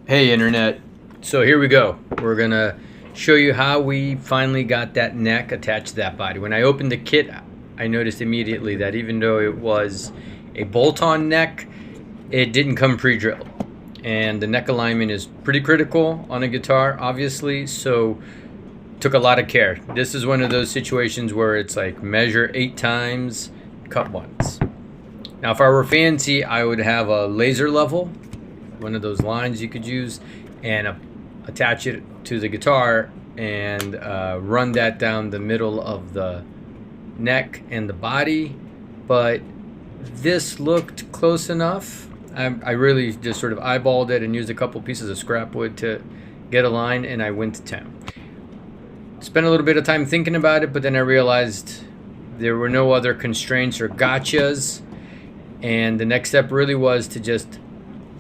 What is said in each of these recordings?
Hey internet, so here we go. We're gonna show you how we finally got that neck attached to that body. When I opened the kit, I noticed immediately that even though it was a bolt-on neck, it didn't come pre-drilled. And the neck alignment is pretty critical on a guitar, obviously, so took a lot of care. This is one of those situations where it's like measure 8 times, cut once. Now if I were fancy, I would have a laser level, one of those lines you could use, and attach it to the guitar and run that down the middle of the neck and the body. But this looked close enough. I really just sort of eyeballed it and used a couple pieces of scrap wood to get a line, and I went to town. Spent a little bit of time thinking about it, but then I realized there were no other constraints or gotchas, and the next step really was to just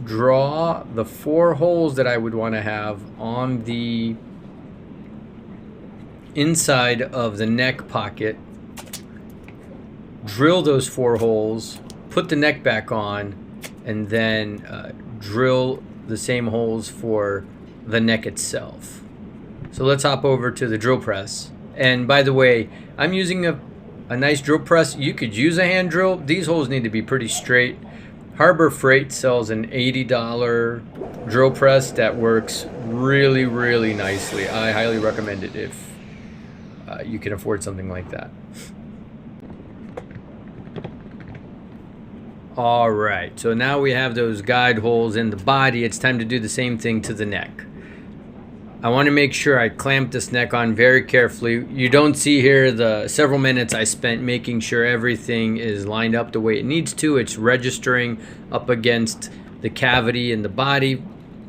draw the 4 holes that I would want to have on the inside of the neck pocket, drill those 4 holes, put the neck back on, and then drill the same holes for the neck itself. So let's hop over to the drill press. And by the way, I'm using a nice drill press. You could use a hand drill. These holes need to be pretty straight. Harbor Freight sells an $80 drill press that works really, really nicely. I highly recommend it if you can afford something like that. All right, so now we have those guide holes in the body. It's time to do the same thing to the neck. I want to make sure I clamp this neck on very carefully. You don't see here the several minutes I spent making sure everything is lined up the way it needs to. It's registering up against the cavity in the body,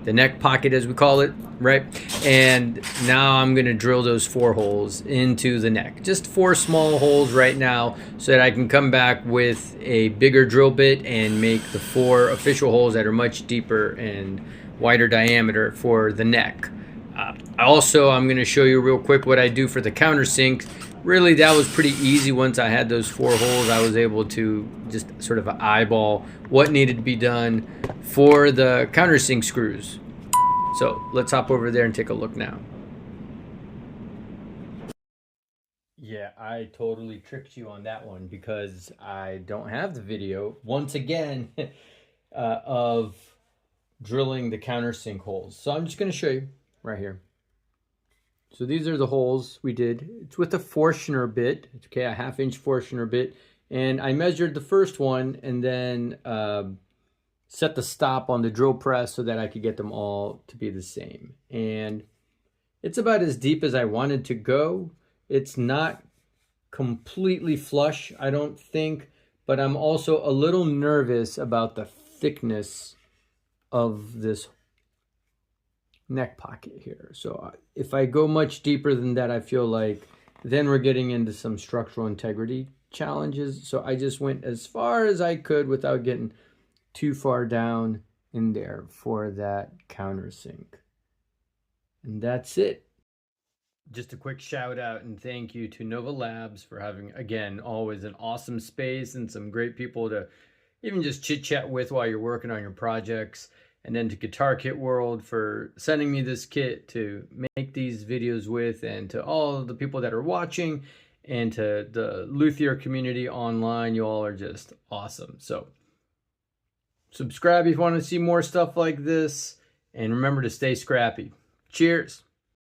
the neck pocket as we call it, right? And now I'm going to drill those 4 holes into the neck. Just 4 small holes right now so that I can come back with a bigger drill bit and make the 4 official holes that are much deeper and wider diameter for the neck. I'm going to show you real quick what I do for the countersink. Really, that was pretty easy. Once I had those 4 holes, I was able to just sort of eyeball what needed to be done for the countersink screws. So let's hop over there and take a look now. Yeah, I totally tricked you on that one because I don't have the video, once again, of drilling the countersink holes. So I'm just going to show you right here. So these are the holes we did. It's with a Forstner bit. It's okay, a 1/2 inch Forstner bit. And I measured the first one and then set the stop on the drill press so that I could get them all to be the same. And it's about as deep as I wanted to go. It's not completely flush, I don't think, but I'm also a little nervous about the thickness of this neck pocket here. So if I go much deeper than that, I feel like then we're getting into some structural integrity challenges. So I just went as far as I could without getting too far down in there for that countersink. And that's it. Just a quick shout out and thank you to Nova Labs for having, again, always an awesome space and some great people to even just chit chat with while you're working on your projects. And then to Guitar Kit World for sending me this kit to make these videos with, and to all the people that are watching, and to the luthier community online. You all are just awesome. So subscribe if you want to see more stuff like this, and remember to stay scrappy. Cheers.